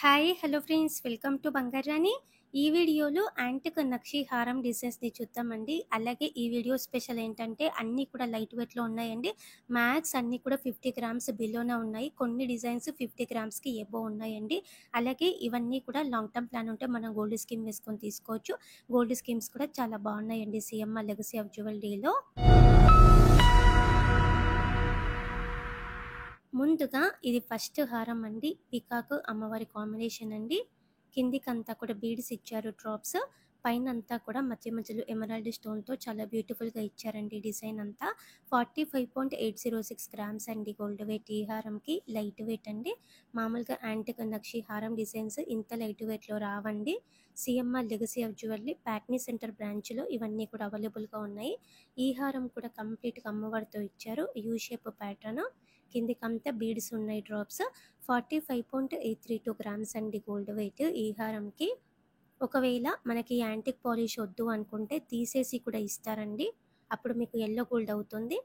Hi hello friends, welcome to Bangarani. ఈ వీడియోలో antique నక్షి హారం డిజైన్స్ని చూద్దామండి. అలాగే ఈ వీడియో స్పెషల్ ఏంటంటే అన్నీ కూడా లైట్ వెయిట్లో ఉన్నాయండి. మ్యాక్స్ అన్నీ కూడా 50 గ్రామ్స్ బిలోనే ఉన్నాయి. కొన్ని డిజైన్స్ 50 గ్రామ్స్కి ఎబో ఉన్నాయండి. అలాగే ఇవన్నీ కూడా లాంగ్ టర్మ్ ప్లాన్ ఉంటే మనం గోల్డ్ స్కీమ్ వేసుకొని తీసుకోవచ్చు. గోల్డ్ స్కీమ్స్ కూడా చాలా బాగున్నాయండి సిఎంఆర్ లెగసీ ఆఫ్ జ్యువెలరీలో. ముందుగా ఇది ఫస్ట్ హారం అండి. పికాక్ అమ్మవారి కాంబినేషన్ అండి. కిందికంతా కూడా బీడ్స్ ఇచ్చారు డ్రాప్స్. పైన అంతా కూడా మధ్య మధ్యలో ఎమరాల్డ్ స్టోన్తో చాలా బ్యూటిఫుల్గా ఇచ్చారండి డిజైన్ అంతా. 45.806 గ్రామ్స్ అండి గోల్డ్ వెయిట్ ఈ హారంకి. లైట్ వెయిట్ అండి. మామూలుగా యాంటిక్ నక్షి హారం డిజైన్స్ ఇంత లైట్ వెయిట్లో రావండి. CMR legacy of jewellery Patny centre బ్రాంచ్లో ఇవన్నీ కూడా అవైలబుల్గా ఉన్నాయి. ఈ హారం కూడా కంప్లీట్గా అమ్మవారితో ఇచ్చారు. U shape pattern. కిందికంతా బీడ్స్ ఉన్నాయి డ్రాప్స్. 45.832 గ్రామ్స్ అండి గోల్డ్ వెయిట్ ఈ హారంకి. ఒకవేళ మనకి యాంటిక్ పాలిష్ వద్దు అనుకుంటే తీసేసి కూడా ఇస్తారండి. అప్పుడు మీకు ఎల్లో గోల్డ్ అవుతుంది.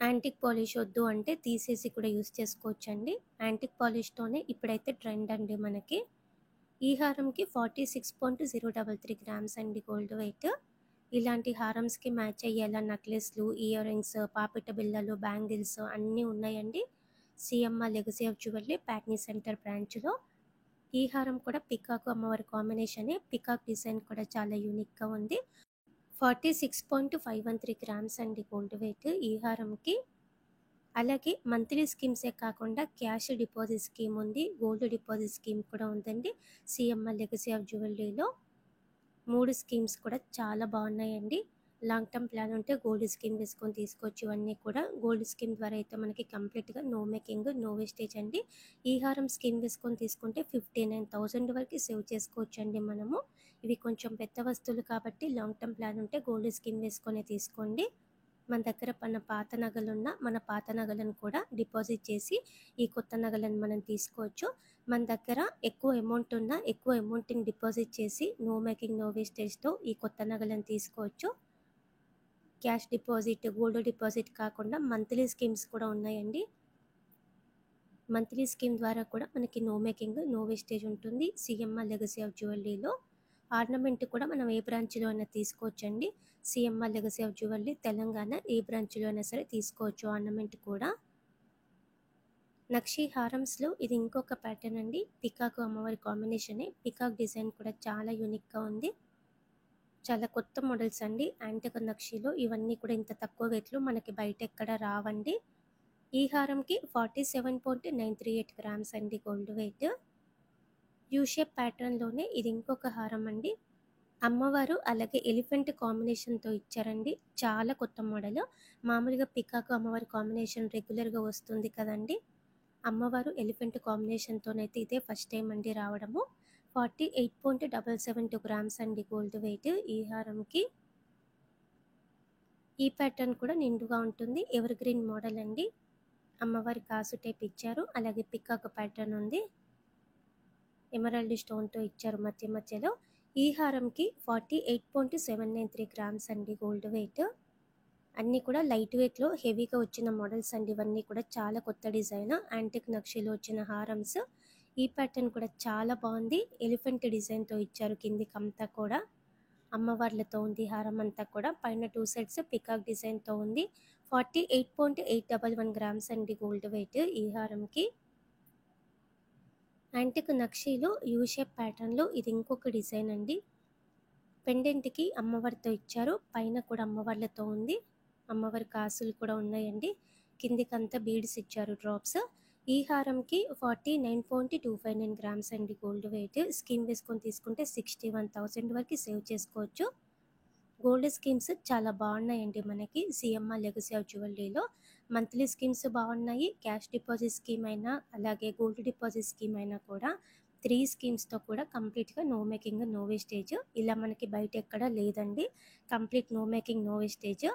యాంటిక్ పాలిష్ వద్దు అంటే తీసేసి కూడా యూస్ చేసుకోవచ్చండి. యాంటిక్ పాలిష్తోనే ఇప్పుడైతే ట్రెండ్ అండి మనకి. ఈ హారంకి 46.033 గ్రామ్స్ అండి గోల్డ్ వెయిట్. ఇలాంటి హారమ్స్కి మ్యాచ్ అయ్యేలా నెక్లెస్లు, ఇయర్ రింగ్స్, పాపిట బిళ్ళలు, బ్యాంగిల్స్ అన్నీ ఉన్నాయండి CMR legacy of jewellery Patny centre బ్రాంచ్లో. ఈ హారం కూడా పికాక్ అమ్మవారి కాంబినేషనే. పికాక్ డిజైన్ కూడా చాలా యూనిక్గా ఉంది. 46.513 గ్రామ్స్ అండి గోల్డ్ వెయిట్ ఈ హారంకి. అలాగే మంత్లీ స్కీమ్సే కాకుండా క్యాష్ డిపాజిట్ స్కీమ్ ఉంది, గోల్డ్ డిపాజిట్ స్కీమ్ కూడా ఉందండి సిఎంఆర్ లెగసీ ఆఫ్ జ్యువెలరీలో. 3 స్కీమ్స్ కూడా చాలా బాగున్నాయండి. లాంగ్ టర్మ్ ప్లాన్ ఉంటే గోల్డ్ స్కీమ్ వేసుకొని తీసుకోవచ్చు. ఇవన్నీ కూడా గోల్డ్ స్కీమ్ ద్వారా అయితే మనకి కంప్లీట్గా నో మేకింగ్, నో వేస్టేజ్ అండి. ఈ హారం స్కీమ్ వేసుకొని తీసుకుంటే 59,000 వరకు సేవ్ చేసుకోవచ్చు అండి మనము. ఇవి కొంచెం పెద్ద వస్తువులు కాబట్టి లాంగ్ టర్మ్ ప్లాన్ ఉంటే గోల్డ్ స్కీమ్ వేసుకొని తీసుకోండి. మన దగ్గర పాత నగలున్న మన పాత నగలను కూడా డిపాజిట్ చేసి ఈ కొత్త నగలను మనం తీసుకోవచ్చు. మన దగ్గర ఎక్కువ అమౌంట్ ఉన్నా ఎక్కువ అమౌంట్ని డిపాజిట్ చేసి నో మేకింగ్ నో వేస్టేజ్తో ఈ కొత్త నగలను తీసుకోవచ్చు. క్యాష్ డిపాజిట్, గోల్డ్ డిపాజిట్ కాకుండా మంత్లీ స్కీమ్స్ కూడా ఉన్నాయండి. మంత్లీ స్కీమ్ ద్వారా కూడా మనకి నో మేకింగ్ నో వేస్టేజ్ ఉంటుంది సిఎంఆర్ లెగసీ ఆఫ్ జ్యువెలరీలో. ఆర్నమెంట్ కూడా మనం ఏ బ్రాంచ్లో అయినా తీసుకోవచ్చండి. CMR legacy of jewellery Telangana ఏ బ్రాంచ్లో అయినా సరే తీసుకోవచ్చు ఆర్నమెంట్ కూడా. నక్షి హారమ్స్లో ఇది ఇంకొక ప్యాటర్న్ అండి. పికాక్ అమ్మవారి కాంబినేషనే. పికాక్ డిజైన్ కూడా చాలా యూనిక్గా ఉంది. చాలా కొత్త మోడల్స్ అండి యాంటిక్ నక్షిలో. ఇవన్నీ కూడా ఇంత తక్కువ వెయిట్లో మనకి బయట ఎక్కడ రావండి. ఈ హారంకి 47.938 గ్రామ్స్ అండి గోల్డ్ వెయిట్. యూ షేప్ ప్యాటర్న్లోనే ఇది ఇంకొక హారం అండి. అమ్మవారు అలాగే ఎలిఫెంట్ కాంబినేషన్తో ఇచ్చారండి. చాలా కొత్త మోడల్. మామూలుగా పికాక్ అమ్మవారి కాంబినేషన్ రెగ్యులర్గా వస్తుంది కదండి. అమ్మవారు ఎలిఫెంట్ కాంబినేషన్తోనైతే ఇదే ఫస్ట్ టైం అండి రావడము. 48.772 గ్రామ్స్ అండి గోల్డ్ వెయిట్ ఈ హారంకి. ఈ ప్యాటర్న్ కూడా నిండుగా ఉంటుంది. ఎవర్ గ్రీన్ మోడల్ అండి. అమ్మవారి కాసు టైప్ ఇచ్చారు. అలాగే పికాక్ ప్యాటర్న్ ఉంది. ఎమరాల్డ్ స్టోన్తో ఇచ్చారు మధ్య మధ్యలో. ఈ హారంకి 48.793 గ్రామ్స్ అండి గోల్డ్ వెయిట్. అన్నీ కూడా లైట్ వెయిట్లో హెవీగా వచ్చిన మోడల్స్ అండి. ఇవన్నీ కూడా చాలా కొత్త డిజైన్ యాంటిక్ నక్షిలో వచ్చిన హారమ్స్. ఈ ప్యాటర్న్ కూడా చాలా బాగుంది. ఎలిఫెంట్ డిజైన్తో ఇచ్చారు. కిందికంతా కూడా అమ్మవార్లతో ఉంది హారం అంతా కూడా. పైన 2 సైడ్స్ పికాక్ డిజైన్తో ఉంది. 48.811 గ్రామ్స్ అండి గోల్డ్ వెయిట్ ఈ హారంకి. యాంటిక్ నక్షిలో యూ షేప్ ప్యాటర్న్లో ఇది ఇంకొక డిజైన్ అండి. పెండెంట్కి అమ్మవారితో ఇచ్చారు. పైన కూడా అమ్మవార్లతో ఉంది. అమ్మవారి కాసులు కూడా ఉన్నాయండి. కిందికంతా బీడ్స్ ఇచ్చారు డ్రాప్స్. ఈ హారంకి 49.259 గ్రామ్స్ అండి గోల్డ్ వెయిట్. స్కీమ్ వేసుకొని తీసుకుంటే 61,000 వరకు సేవ్ చేసుకోవచ్చు. గోల్డ్ స్కీమ్స్ చాలా బాగున్నాయండి మనకి సిఎంఆర్ లెగసీ ఆఫ్ జ్యువెలరీలో. మంత్లీ స్కీమ్స్ బాగున్నాయి. క్యాష్ డిపాజిట్ స్కీమ్ అయినా అలాగే గోల్డ్ డిపాజిట్ స్కీమ్ అయినా కూడా 3 స్కీమ్స్తో కూడా కంప్లీట్గా నో మేకింగ్ నో వేస్టేజ్. ఇలా మనకి బయట ఎక్కడా లేదండి. Complete no making no wastage.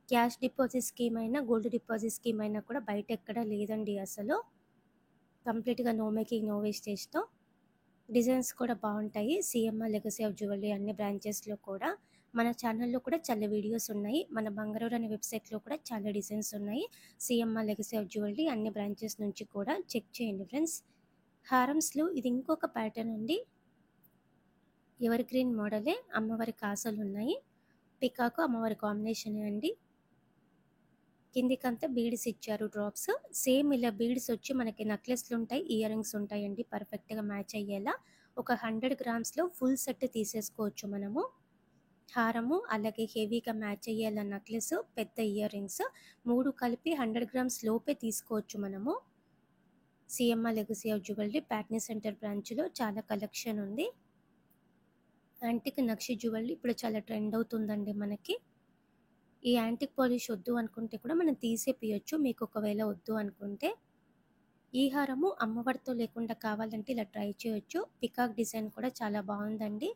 Cash deposit scheme అయినా గోల్డ్ డిపాజిట్ స్కీమ్ అయినా కూడా బయట ఎక్కడా లేదండి అసలు. కంప్లీట్గా నో మేకింగ్ నో వేస్టేజ్తో. డిజైన్స్ కూడా బాగుంటాయి సిఎంఆర్ లెగసీ ఆఫ్ జ్యువెలరీ అన్ని బ్రాంచెస్లో కూడా. మన ఛానల్లో కూడా చాలా వీడియోస్ ఉన్నాయి. మన బంగారు అనే వెబ్సైట్లో కూడా చాలా డిజైన్స్ ఉన్నాయి. సిఎంఆర్ లెగసీ ఆఫ్ జ్యువెలరీ అన్ని బ్రాంచెస్ నుంచి కూడా చెక్ చేయండి ఫ్రెండ్స్. హారమ్స్‌లో ఇది ఇంకొక ప్యాటర్న్ అండి. ఎవర్ గ్రీన్ మోడలే అమ్మవారి కాసులున్నాయి. పికాకు అమ్మవారి కాంబినేషనే అండి. కిందికంతా బీడ్స్ ఇచ్చారు డ్రాప్స్. సేమ్ ఇలా బీడ్స్ వచ్చి మనకి నెక్లెస్‌లుంటాయి, ఇయర్ రింగ్స్ ఉంటాయండి పర్ఫెక్ట్‌గా మ్యాచ్ అయ్యేలా. ఒక 100 గ్రామ్స్‌లో ఫుల్ సెట్ తీసేసుకోవచ్చు మనము. హారము, అలాగే హెవీగా మ్యాచ్ అయ్యేలా నెక్లెస్, పెద్ద ఇయర్ రింగ్స్ 3 కలిపి 100 గ్రామ్స్ లోపే తీసుకోవచ్చు మనము. CMR legacy of jewellery Patny centre బ్రాంచ్‌లో చాలా కలెక్షన్ ఉంది. యాంటిక్ నక్షి జ్యువెలరీ ఇప్పుడు చాలా ట్రెండ్ అవుతుందండి మనకి. ఈ యాంటిక్ పాలిష్ వద్దు అనుకుంటే కూడా మనం తీసేపియొచ్చు మీకు ఒకవేళ వద్దు అనుకుంటే. ఈ హారము అమ్మవారితో లేకుండా కావాలంటే ఇలా ట్రై చేయొచ్చు. పికాక్ డిజైన్ కూడా చాలా బాగుందండి.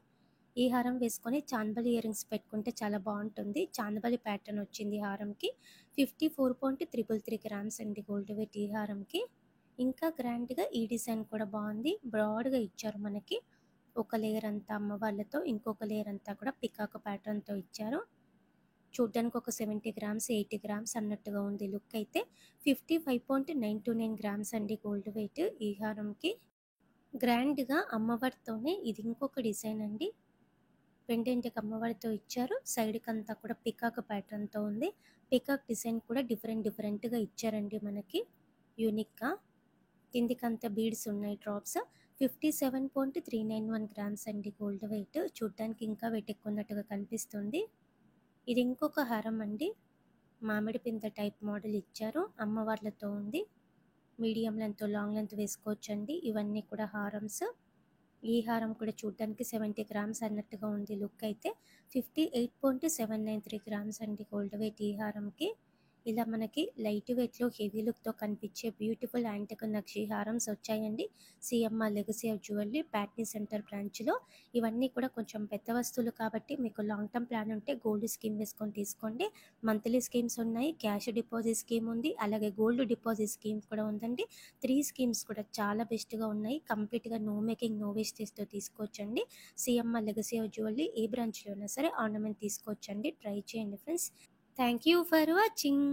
ఈ హారం వేసుకొని చాందబలి ఇయర్ రింగ్స్ పెట్టుకుంటే చాలా బాగుంటుంది. చాందబలి ప్యాటర్న్ వచ్చింది హారంకి. 54.333 గ్రామ్స్ అండి గోల్డ్ వెయిట్ ఈ హారంకి. ఇంకా గ్రాండ్గా ఈ డిజైన్ కూడా బాగుంది. బ్రాడ్గా ఇచ్చారు మనకి. ఒక లేయర్ అంతా అమ్మవార్లతో, ఇంకొక లేయర్ అంతా కూడా పికాక్ ప్యాటర్న్తో ఇచ్చారు. చూడ్డానికి ఒక 70 గ్రామ్స్ 80 గ్రామ్స్ అన్నట్టుగా ఉంది లుక్ అయితే. 55.929 గ్రామ్స్ అండి గోల్డ్ వెయిట్ ఈ హారంకి. గ్రాండ్గా అమ్మవారితోనే ఇది ఇంకొక డిజైన్ అండి. పెండెంట్కి అమ్మవారితో ఇచ్చారు. సైడ్కి అంతా కూడా పికాక్ ప్యాటర్న్తో ఉంది. పికాక్ డిజైన్ కూడా డిఫరెంట్గా ఇచ్చారండి మనకి యూనిక్గా. కిందికంతా బీడ్స్ ఉన్నాయి డ్రాప్స్. 57.391 గ్రామ్స్ అండి గోల్డ్ వెయిట్. చూడ్డానికి ఇంకా వెయిట్ ఎక్కువ ఉన్నట్టుగా కనిపిస్తుంది. ఇది ఇంకొక హారం అండి. మామిడి పింద టైప్ మోడల్ ఇచ్చారు. అమ్మవార్లతో ఉంది. మీడియం లెంత్, లాంగ్ లెంత్ వేసుకోవచ్చండి. ఇవన్నీ కూడా హారమ్స్. ఈ హారం కూడా చూడడానికి 70 గ్రామ్స్ అన్నట్టుగా ఉంది లుక్ అయితే. 58.793 గ్రామ్స్ అండి గోల్డ్ వెయిట్ ఈ హారంకి. ఇలా మనకి లైట్ వెయిట్లో హెవీ లుక్తో కనిపించే బ్యూటిఫుల్ యాంటిక్ నక్షి హారమ్స్ వచ్చాయండి CMR legacy of jewellery Patny centre బ్రాంచ్లో. ఇవన్నీ కూడా కొంచెం పెద్ద వస్తువులు కాబట్టి మీకు లాంగ్ టర్మ్ ప్లాన్ ఉంటే గోల్డ్ స్కీమ్ వేసుకొని తీసుకోండి. మంత్లీ స్కీమ్స్ ఉన్నాయి, క్యాష్ డిపాజిట్ స్కీమ్ ఉంది, అలాగే గోల్డ్ డిపాజిట్ స్కీమ్ కూడా ఉందండి. 3 స్కీమ్స్ కూడా చాలా బెస్ట్గా ఉన్నాయి. కంప్లీట్గా నో మేకింగ్ నో వేస్టేజ్తో తీసుకోవచ్చండి. సిఎంఆర్ లెగసీ ఆఫ్ జ్యువెలరీ ఏ బ్రాంచ్లో అయినా సరే ఆర్నమెంట్ తీసుకోవచ్చండి. ట్రై చేయండి friends. Thank you for watching.